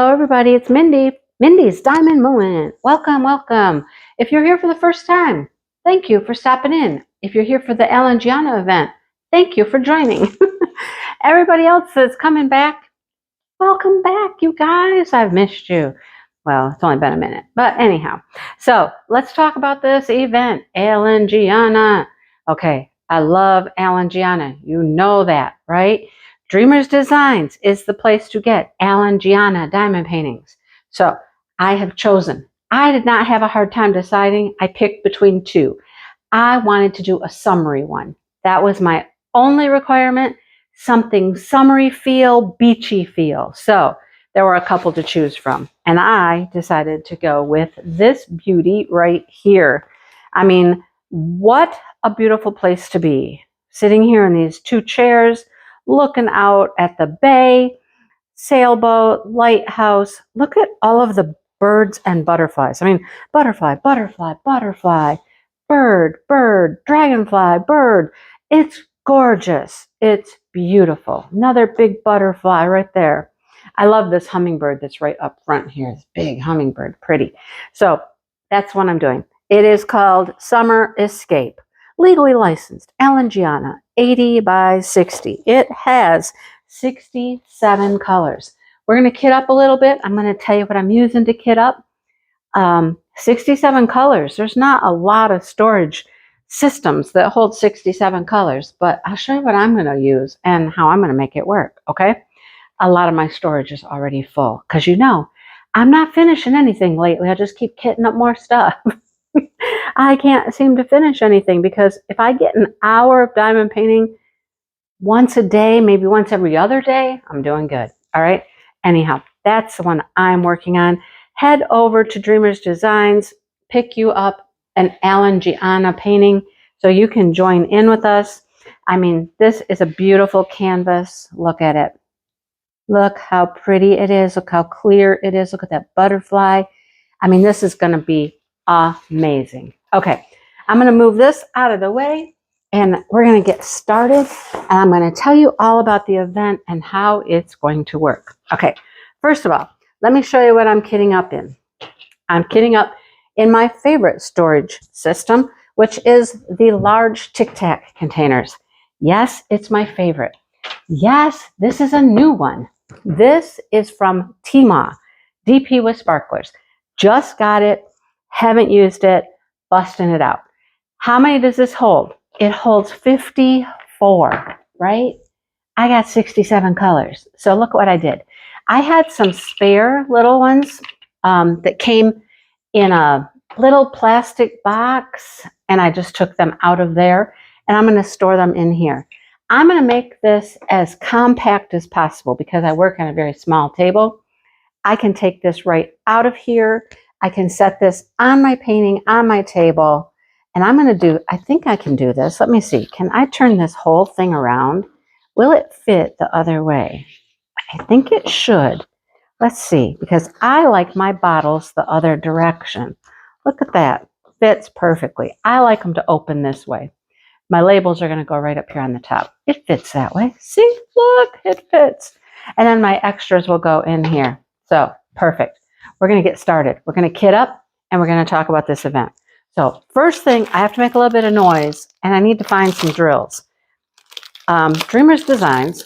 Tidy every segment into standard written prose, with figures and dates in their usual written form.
Hello, everybody. It's Mindy. Mindy's Diamond Moment. Welcome, welcome. If you're here for the first time, thank you for stopping in. If you're here for the Giana event, thank you for joining. Everybody else that's coming back, welcome back, you guys. I've missed you. Well, it's only been a minute, but anyhow. So let's talk about this event, Giana. Okay, I love Giana. You know that, right? Dreamers Designs is the place to get Giana diamond paintings. So I have chosen. I did not have a hard time deciding. I picked between two. I wanted to do a summery one. That was my only requirement. Something summery feel, beachy feel. So there were a couple to choose from. And I decided to go with this beauty right here. I mean, what a beautiful place to be. Sitting here in these two chairs, looking out at the bay, sailboat, lighthouse. Look at all of the birds and butterflies. I mean, butterfly, butterfly, butterfly, bird, bird, dragonfly, bird. It's gorgeous. It's beautiful. Another big butterfly right there. I love this hummingbird that's right up front here. This big hummingbird, pretty. So that's what I'm doing. It is called Summer Escape. Legally licensed, Giana, 80 by 60. It has 67 colors. We're going to kit up a little bit. I'm going to tell you what I'm using to kit up. 67 colors. There's not a lot of storage systems that hold 67 colors, but I'll show you what I'm going to use and how I'm going to make it work, okay? A lot of my storage is already full because you know, I'm not finishing anything lately. I just keep kitting up more stuff. I can't seem to finish anything because if I get an hour of diamond painting once a day, maybe once every other day, I'm doing good. All right. Anyhow, that's the one I'm working on. Head over to Dreamers Designs, pick you up an Giana painting so you can join in with us. I mean, this is a beautiful canvas. Look at it. Look how pretty it is. Look how clear it is. Look at that butterfly. I mean, this is going to be amazing. Okay, I'm going to move this out of the way and we're going to get started. And I'm going to tell you all about the event and how it's going to work. Okay, first of all, let me show you what I'm kitting up in. I'm kitting up in my favorite storage system, which is the large Tic Tac containers. Yes, it's my favorite. Yes, this is a new one. This is from Tma, DP with sparklers. Just got it, haven't used it, busting it out. How many does this hold? It holds 54, right? I got 67 colors. So look what I did. I had some spare little ones that came in a little plastic box, and I just took them out of there, and I'm going to store them in here. I'm going to make this as compact as possible because I work on a very small table. I can take this right out of here. I can set this on my painting, on my table, and I'm going to do, I think I can do this. Let me see. Can I turn this whole thing around? Will it fit the other way? I think it should. Let's see, because I like my bottles the other direction. Look at that. Fits perfectly. I like them to open this way. My labels are going to go right up here on the top. It fits that way. See, look, it fits. And then my extras will go in here. So, perfect. We're going to get started. We're going to kit up and we're going to talk about this event. So, first thing, I have to make a little bit of noise and I need to find some drills. Dreamers Designs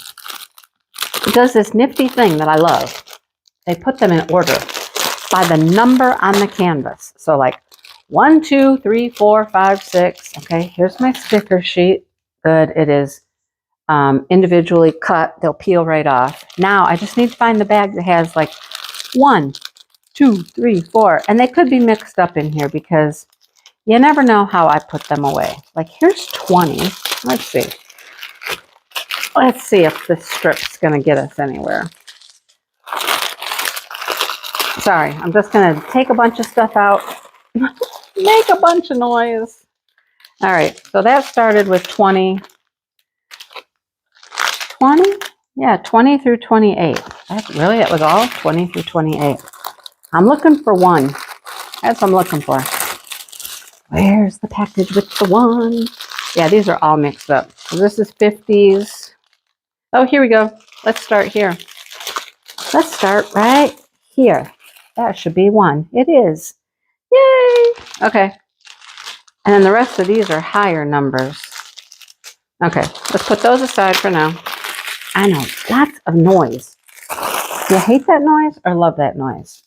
does this nifty thing that I love. They put them in order by the number on the canvas. So, like 1, 2, 3, 4, 5, 6. Okay, here's my sticker sheet. Good, it is individually cut. They'll peel right off. Now I just need to find the bag that has like 1, 2, 3, 4, and they could be mixed up in here because you never know how I put them away. Like here's 20. Let's see. Let's see if this strip's going to get us anywhere. Sorry, I'm just going to take a bunch of stuff out. Make a bunch of noise. All right, so that started with 20. 20? Yeah, 20 through 28. That was all 20 through 28. I'm looking for one. That's what I'm looking for. Where's the package with the one? Yeah, these are all mixed up. So this is 50s. Oh, here we go. Let's start here. Let's start right here. That should be 1. It is. Yay! Okay. And then the rest of these are higher numbers. Okay, let's put those aside for now. I know, lots of noise. Do you hate that noise or love that noise?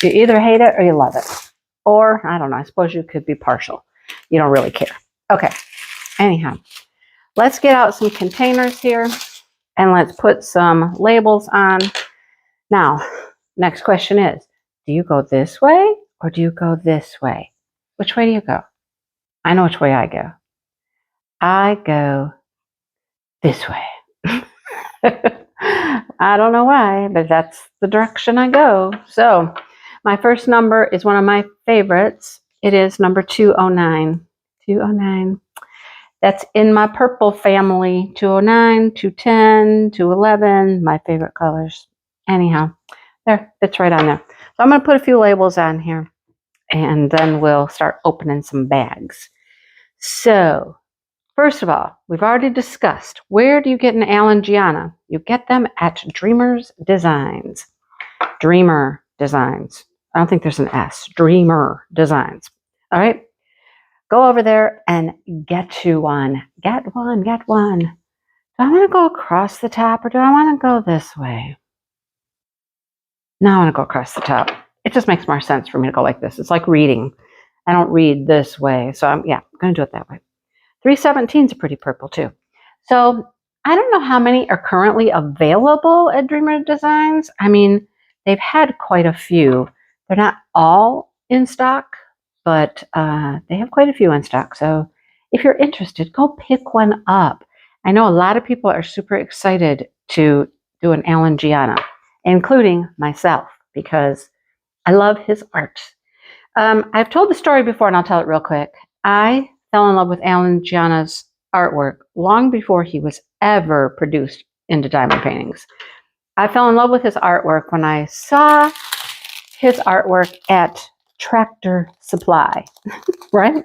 You either hate it or you love it. Or, I don't know, I suppose you could be partial. You don't really care. Okay, anyhow, let's get out some containers here and let's put some labels on. Now, next question is, do you go this way or do you go this way? Which way do you go? I know which way I go. I go this way. I don't know why, but that's the direction I go. So my first number is one of my favorites. It is number 209. 209. That's in my purple family. 209, 210, 211, my favorite colors. Anyhow, there, it's right on there. So I'm going to put a few labels on here, and then we'll start opening some bags. So, first of all, we've already discussed, where do you get an Allen Giana? You get them at Dreamer's Designs. Dreamer Designs. I don't think there's an S. Dreamer Designs. All right? Go over there and get you one. Get one, get one. Do I want to go across the top or do I want to go this way? No, I want to go across the top. It just makes more sense for me to go like this. It's like reading. I don't read this way. So I'm going to do it that way. 317 is a pretty purple too. So I don't know how many are currently available at Dreamer Designs. I mean, they've had quite a few. They're not all in stock, but they have quite a few in stock. So if you're interested, go pick one up. I know a lot of people are super excited to do an Allen Giana, including myself, because I love his art. I've told the story before, and I'll tell it real quick. I fell in love with Allen Giana's artwork long before he was ever produced into diamond paintings. I fell in love with his artwork when I saw his artwork at Tractor Supply, right?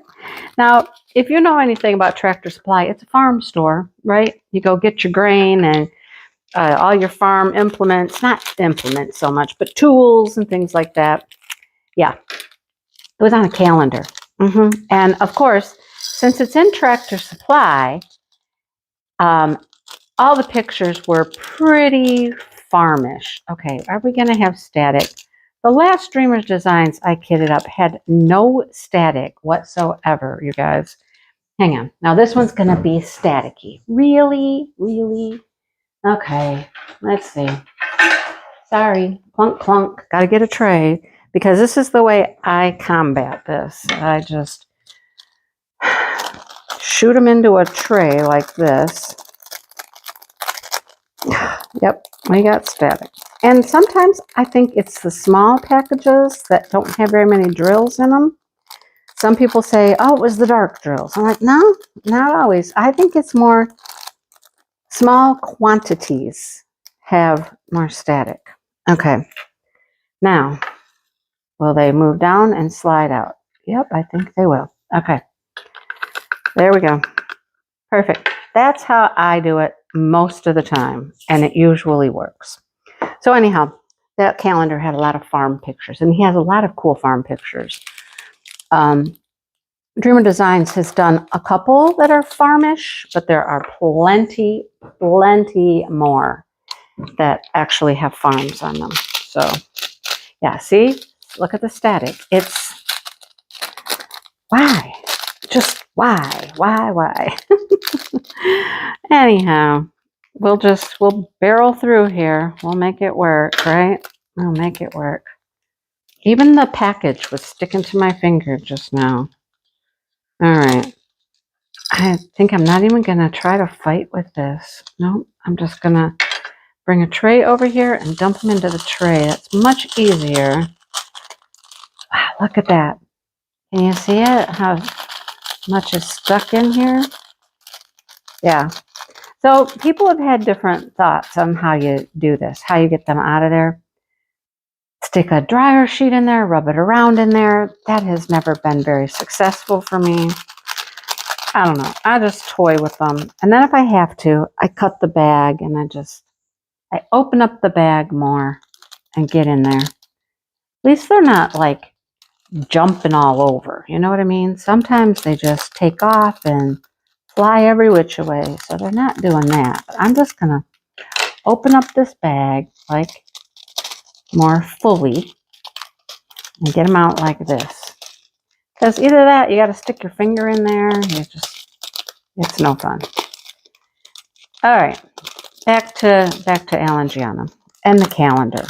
Now, if you know anything about Tractor Supply, it's a farm store, right? You go get your grain and all your farm implements, not implements so much, but tools and things like that. Yeah, it was on a calendar. And of course, since it's in Tractor Supply, all the pictures were pretty farmish. Okay, are we going to have static? The last Dreamer's Designs I kitted up had no static whatsoever, you guys. Hang on. Now this one's going to be staticky. Really? Really? Okay, let's see. Sorry. Clunk, clunk. Got to get a tray because this is the way I combat this. I just shoot them into a tray like this. Yep, we got static. And sometimes I think it's the small packages that don't have very many drills in them. Some people say, oh, it was the dark drills. I'm like, no, not always. I think it's more small quantities have more static. Okay, now, will they move down and slide out? Yep, I think they will. Okay, there we go. Perfect. That's how I do it most of the time, and it usually works. So anyhow, that calendar had a lot of farm pictures, and he has a lot of cool farm pictures. Dreamer Designs has done a couple that are farmish, but there are plenty more that actually have farms on them. So yeah, see, look at the static. It's why? Just why? Anyhow, we'll barrel through here. We'll make it work, right? We'll make it work. Even the package was sticking to my finger just now. All right. I think I'm not even going to try to fight with this. Nope. I'm just going to bring a tray over here and dump them into the tray. That's much easier. Wow, look at that. Can you see it? How much is stuck in here? Yeah. So people have had different thoughts on how you do this, how you get them out of there. Stick a dryer sheet in there, rub it around in there. That has never been very successful for me. I don't know. I just toy with them. And then if I have to, I cut the bag and I open up the bag more. and get in there. At least they're not like jumping all over. You know what I mean? Sometimes they just take off and fly every which way. So they're not doing that. But I'm just going to open up this bag like more fully and get them out like this. Because either that, you got to stick your finger in there. It's no fun. All right, back to Alan Giana and the calendar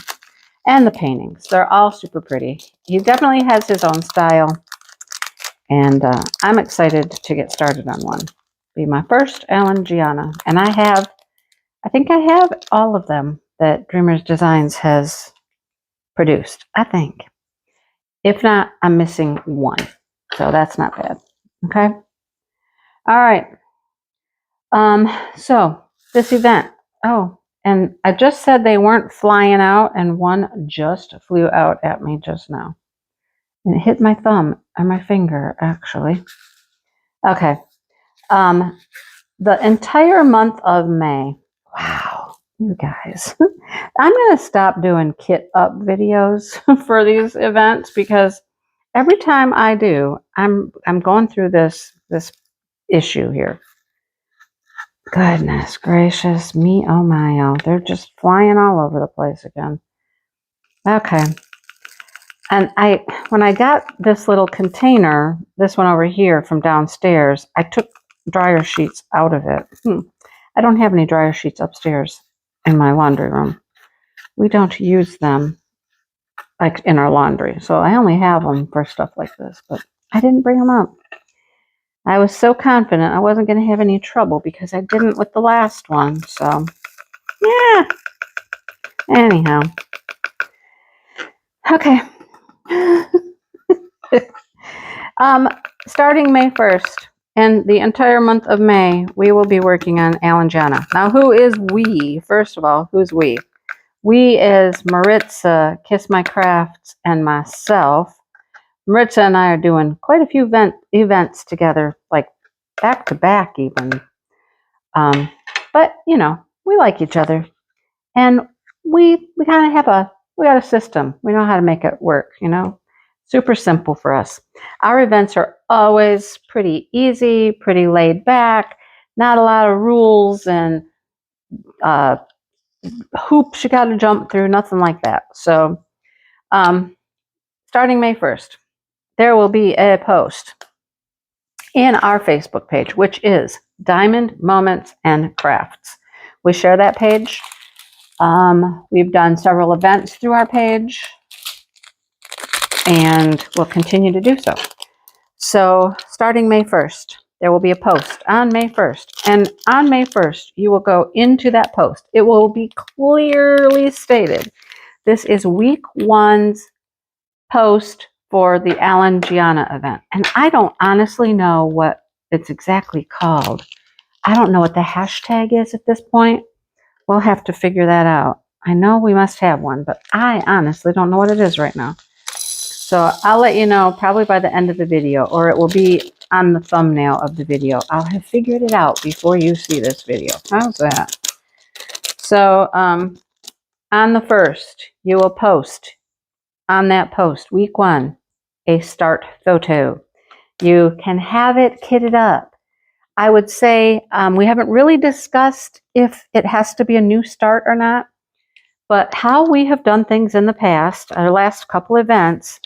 and the paintings. They're all super pretty. He definitely has his own style, and I'm excited to get started on one. Be my first Alan Giana, and I think I have all of them that Dreamers Designs has produced. I think. If not, I'm missing one, so that's not bad. Okay. All right. So this event, oh, and I just said they weren't flying out, and one just flew out at me just now. And it hit my thumb and my finger, actually. Okay. The entire month of May. Wow, you guys. I'm going to stop doing kit up videos for these events because every time I do, I'm going through this issue here. Goodness gracious me, oh my, oh, they're just flying all over the place again. Okay. And when I got this little container, this one over here from downstairs, I took dryer sheets out of it. I don't have any dryer sheets upstairs in my laundry room. We don't use them like in our laundry. So I only have them for stuff like this, but I didn't bring them up. I was so confident I wasn't going to have any trouble because I didn't with the last one. So, yeah. Anyhow. Okay. Starting May 1st and the entire month of May, we will be working on Alan Giana. Now, who is we? First of all, who's we? We is Maritza, Kiss My Krafts, and myself. Maritza and I are doing quite a few events together, like back to back even. But, you know, we like each other. And we kind of have we got a system. We know how to make it work, you know. Super simple for us. Our events are always pretty easy, pretty laid back, not a lot of rules and hoops you got to jump through, nothing like that. So starting May 1st, there will be a post in our Facebook page, which is Diamond Moments and Krafts. We share that page. We've done several events through our page, and we'll continue to do so. So starting May 1st, there will be a post on May 1st. And on May 1st, you will go into that post. It will be clearly stated. This is week 1's post for the Alan Giana event. And I don't honestly know what it's exactly called. I don't know what the hashtag is at this point. We'll have to figure that out. I know we must have one, but I honestly don't know what it is right now. So I'll let you know probably by the end of the video, or it will be on the thumbnail of the video. I'll have figured it out before you see this video. How's that? So on the 1st, you will post on that post, week 1, a start photo. You can have it kitted up. I would say we haven't really discussed if it has to be a new start or not, but how we have done things in the past, our last couple events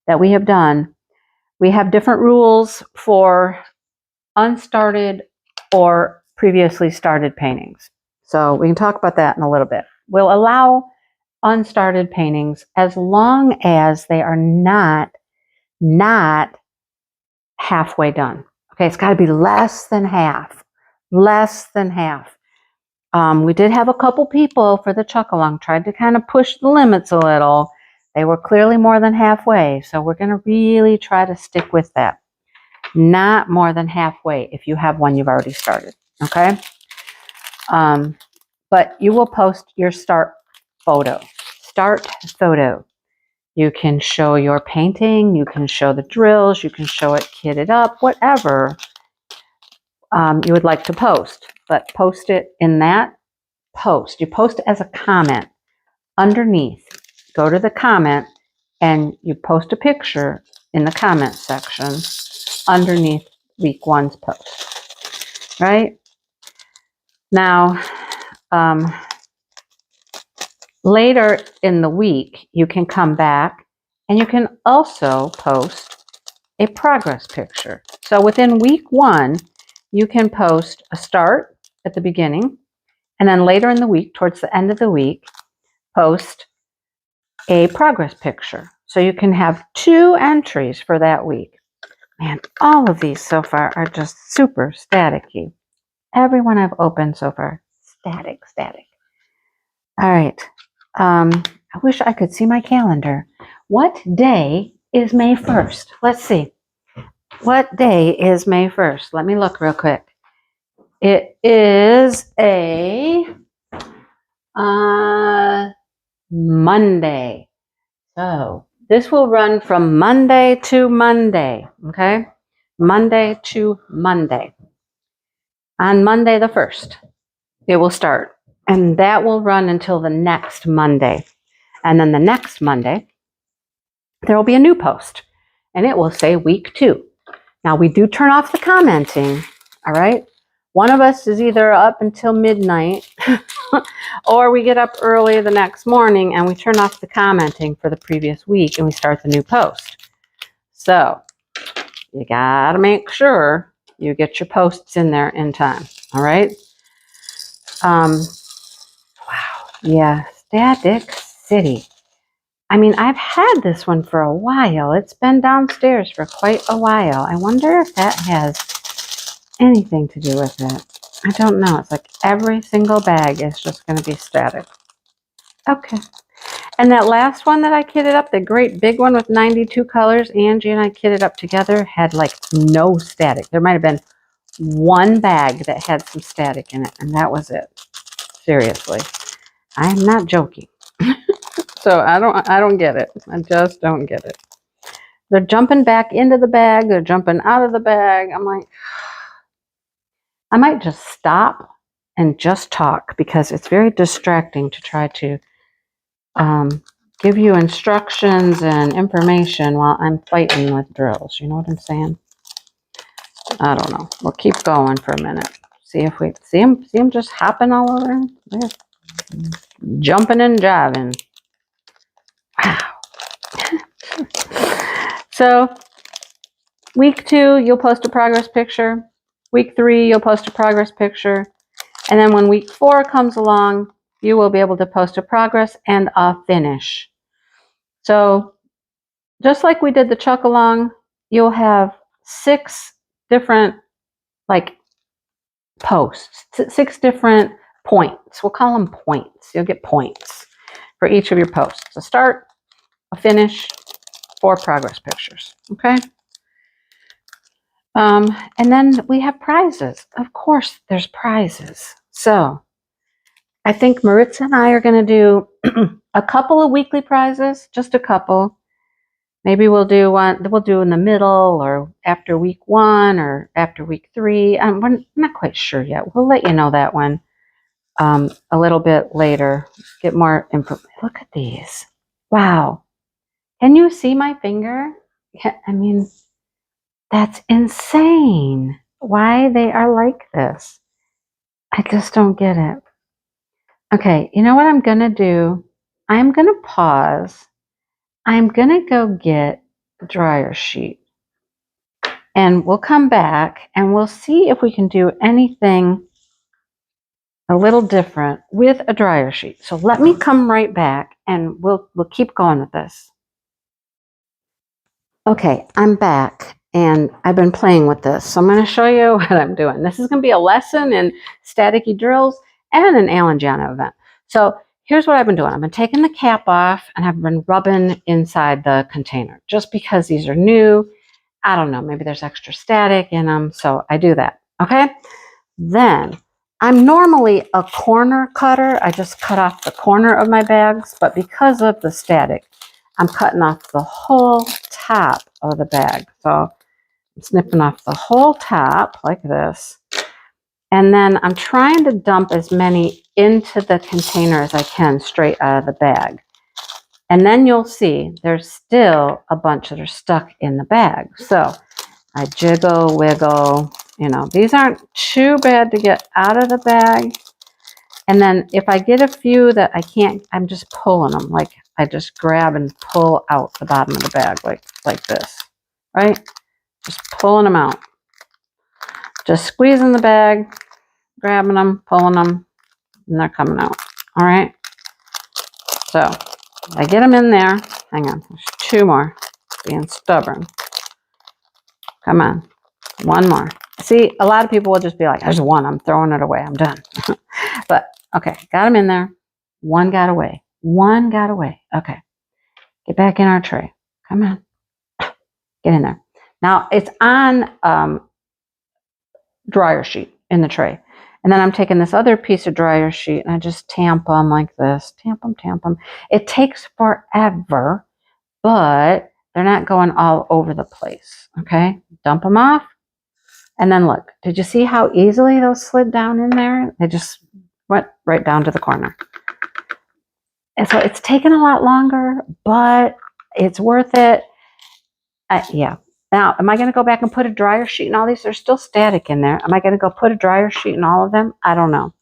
that we have done, we have different rules for unstarted or previously started paintings. So we can talk about that in a little bit. We'll allow unstarted paintings as long as they are not halfway done. Okay, it's got to be less than half. Less than half. We did have a couple people for the chuck-along tried to kind of push the limits a little. They were clearly more than halfway, so we're going to really try to stick with that. Not more than halfway if you have one you've already started, okay? But you will post your start photo. Start photo. You can show your painting, you can show the drills, you can show it kitted up, whatever you would like to post. But post it in that post. You post it as a comment underneath go to the comment and you post a picture in the comment section underneath week 1's post, right? Now, later in the week, you can come back and you can also post a progress picture. So within week 1, you can post a start at the beginning, and then later in the week, towards the end of the week, post a progress picture. So you can have 2 entries for that week. Man, all of these so far are just super staticky. Everyone I've opened so far, static. All right. I wish I could see my calendar. What day is May 1st? Let's see. What day is May 1st? Let me look real quick. It is a Monday. So this will run from Monday to Monday, okay? Monday to Monday. On Monday the 1st, it will start. And that will run until the next Monday. And then the next Monday, there will be a new post. And it will say week 2. Now, we do turn off the commenting, all right? One of us is either up until midnight or we get up early the next morning and we turn off the commenting for the previous week and we start the new post. So you got to make sure you get your posts in there in time, all right? Wow, yeah, Static City. I mean, I've had this one for a while. It's been downstairs for quite a while. I wonder if that has anything to do with it. I don't know. It's like every single bag is just going to be static. Okay. And that last one that I kitted up, the great big one with 92 colors, Angie and I kitted up together, had like no static. There might have been one bag that had some static in it, and that was it. Seriously. I'm not joking. So I don't get it. I just don't get it. They're jumping back into the bag. They're jumping out of the bag. I'm like, I might just stop and just talk because it's very distracting to try to give you instructions and information while I'm fighting with drills. You know what I'm saying? I don't know. We'll keep going for a minute. See if we see them just hopping all over. They're jumping and jiving. Wow. So week 2, you'll post a progress picture. Week 3, you'll post a progress picture. And then when week 4 comes along, you will be able to post a progress and a finish. So just like we did the chuck along, you'll have 6 different like posts, 6 different points. We'll call them points. You'll get points for each of your posts. A start, a finish, 4 progress pictures. Okay. And then we have prizes. Of course, there's prizes. So I think Maritza and I are going to do a couple of weekly prizes, just a couple. Maybe we'll do one, we'll do in the middle or after week 1 or after week 3. We're not quite sure yet. We'll let you know that one a little bit later. Get more info. Look at these. Wow. Can you see my finger? I mean, that's insane. Why they are like this. I just don't get it. Okay, you know what I'm going to do? I'm going to pause. I'm going to go get a dryer sheet. And we'll come back and we'll see if we can do anything a little different with a dryer sheet. So let me come right back and we'll keep going with this. Okay, I'm back and I've been playing with this. So I'm going to show you what I'm doing. This is going to be a lesson in Staticky Drills and an Giana event. So here's what I've been doing. I've been taking the cap off and I've been rubbing inside the container just because these are new. I don't know, maybe there's extra static in them. So I do that. Okay. Then I'm normally a corner cutter. I just cut off the corner of my bags, but because of the static, I'm cutting off the whole top of the bag. So I'm snipping off the whole top like this. And then I'm trying to dump as many into the container as I can straight out of the bag. And then you'll see there's still a bunch that are stuck in the bag. So I jiggle, wiggle, you know, these aren't too bad to get out of the bag. And then if I get a few that I can't, I'm just pulling them. Like I just grab and pull out the bottom of the bag like this, right? Just pulling them out. Just squeezing the bag, grabbing them, pulling them, and they're coming out. All right. So I get them in there. Hang on, there's two more. Being stubborn. Come on, one more. See, a lot of people will just be like, there's one, I'm throwing it away, I'm done. But okay, got them in there. One got away. One got away. Okay, get back in our tray. Come on, get in there. Now it's on dryer sheet in the tray. And then I'm taking this other piece of dryer sheet and I just tamp them like this. Tamp them, tamp them. It takes forever, but they're not going all over the place. Okay, dump them off. And then look, did you see how easily those slid down in there? They just went right down to the corner. And so it's taken a lot longer, but it's worth it. Yeah. Now, am I going to go back and put a dryer sheet in all these? They're still static in there. Am I going to go put a dryer sheet in all of them? I don't know.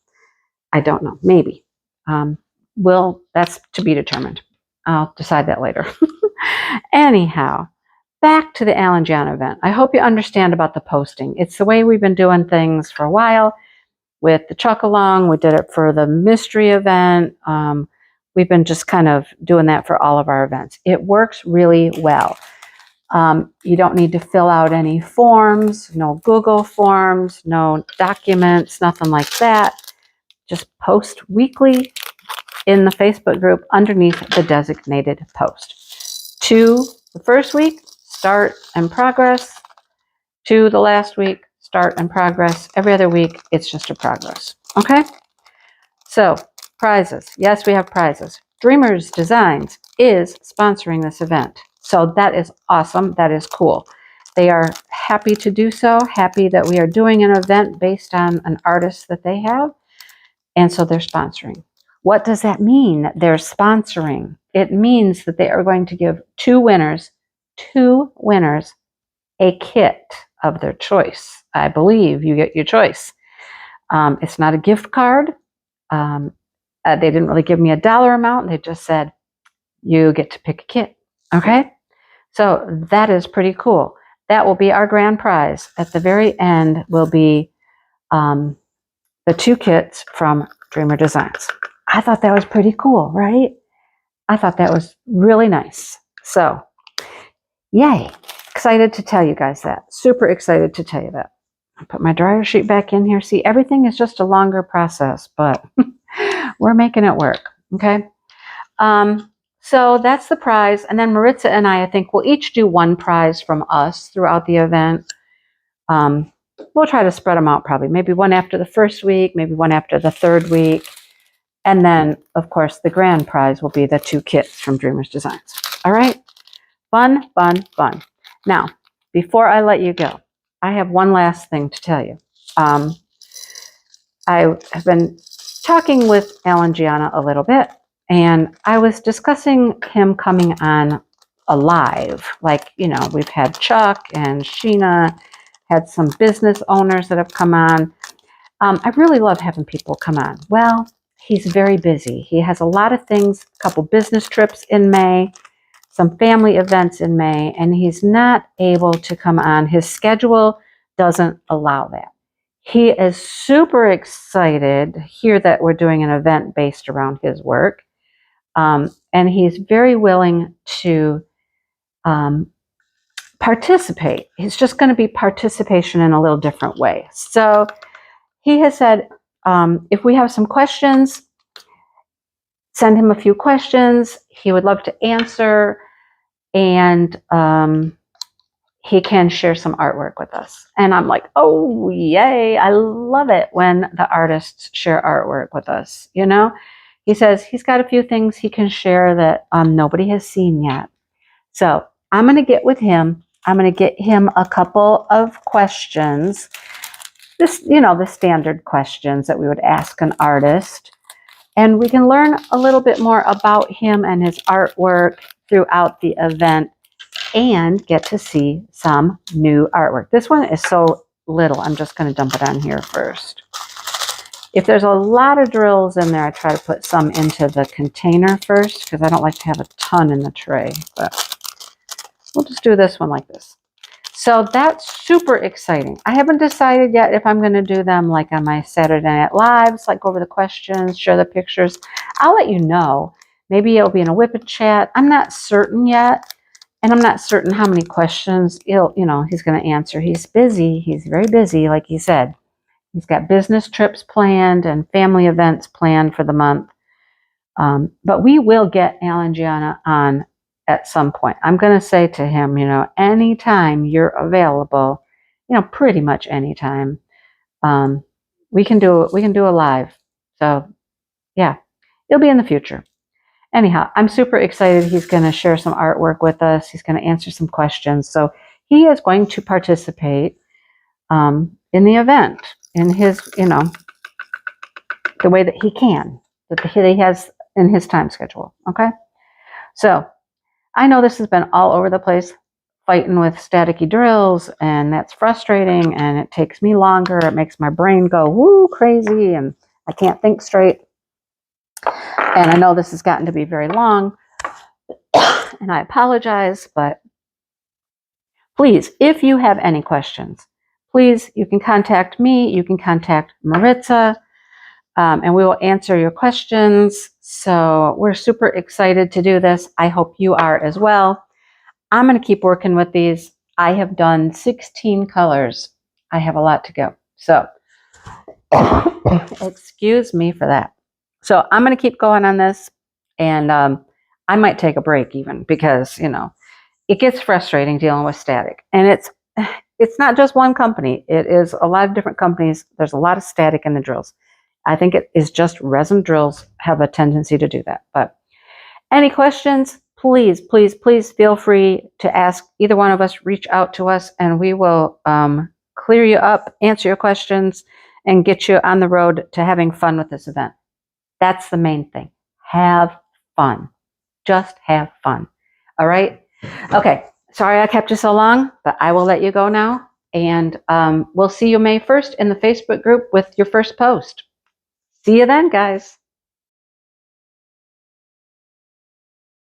I don't know. Maybe. That's to be determined. I'll decide that later. Anyhow, back to the Alan Giana event. I hope you understand about the posting. It's the way we've been doing things for a while. With the Chuck Along, we did it for the mystery event. We've been just kind of doing that for all of our events. It works really well. You don't need to fill out any forms, no Google forms, no documents, nothing like that. Just post weekly in the Facebook group underneath the designated post. To the first week, start and progress. To the last week, start and progress. Every other week, it's just a progress. Okay? So, prizes. Yes, we have prizes. Dreamers Designs is sponsoring this event. So that is awesome. That is cool. They are happy to do so, happy that we are doing an event based on an artist that they have. And so they're sponsoring. What does that mean? They're sponsoring. It means that they are going to give two winners, a kit of their choice. I believe you get your choice. It's not a gift card. They didn't really give me a dollar amount. They just said, you get to pick a kit. Okay? So that is pretty cool. That will be our grand prize. At the very end will be the two kits from Dreamer Designs. I thought that was pretty cool, right? I thought that was really nice. So, yay. Excited to tell you guys that. Super excited to tell you that. I'll put my dryer sheet back in here. See, everything is just a longer process, but we're making it work, okay? So that's the prize. And then Maritza and I think we'll each do one prize from us throughout the event. We'll try to spread them out probably. Maybe one after the first week, maybe one after the third week. And then, of course, the grand prize will be the two kits from Dreamers Designs. All right? Fun, fun, fun. Now, before I let you go, I have one last thing to tell you. I have been talking with Alan Giana a little bit, and I was discussing him coming on a live. Like, you know, we've had Chuck and Sheena, had some business owners that have come on. I really love having people come on. Well, he's very busy. He has a lot of things, a couple business trips in May, some family events in May, and he's not able to come on. His schedule doesn't allow that. He is super excited to hear that we're doing an event based around his work. And he's very willing to participate. It's just going to be participation in a little different way. So he has said, if we have some questions, send him a few questions. He would love to answer, and he can share some artwork with us. And I'm like, oh, yay. I love it when the artists share artwork with us, you know? He says he's got a few things he can share that nobody has seen yet. So I'm going to get with him. I'm going to get him a couple of questions. This, you know, the standard questions that we would ask an artist. And we can learn a little bit more about him and his artwork throughout the event and get to see some new artwork. This one is so little. I'm just going to dump it on here first. If there's a lot of drills in there, I try to put some into the container first because I don't like to have a ton in the tray. But we'll just do this one like this. So that's super exciting. I haven't decided yet if I'm going to do them like on my Saturday Night Lives, like over the questions, share the pictures. I'll let you know. Maybe it'll be in a Whippet chat. I'm not certain yet. And I'm not certain how many questions he's going to answer. He's busy. He's very busy, like he said. He's got business trips planned and family events planned for the month. But we will get Alan Giana on at some point. I'm going to say to him, anytime you're available, pretty much anytime, we can do a live. So yeah, it'll be in the future. Anyhow, I'm super excited. He's going to share some artwork with us. He's going to answer some questions. So he is going to participate in the event in his, the way that he can, that he has in his time schedule. Okay. So I know this has been all over the place, fighting with staticky drills, and that's frustrating, and it takes me longer. It makes my brain go woo crazy, and I can't think straight. And I know this has gotten to be very long, and I apologize, but please, if you have any questions, please, you can contact me, you can contact Maritza, and we will answer your questions. So we're super excited to do this. I hope you are as well. I'm going to keep working with these. I have done 16 colors. I have a lot to go. So excuse me for that. So I'm going to keep going on this, and I might take a break even because, it gets frustrating dealing with static. And it's not just one company. It is a lot of different companies. There's a lot of static in the drills. I think it is just resin drills have a tendency to do that. But any questions, please, please, please feel free to ask either one of us, reach out to us, and we will clear you up, answer your questions, and get you on the road to having fun with this event. That's the main thing. Have fun. Just have fun. All right? Okay. Sorry I kept you so long, but I will let you go now. And we'll see you May 1st in the Facebook group with your first post. See you then, guys.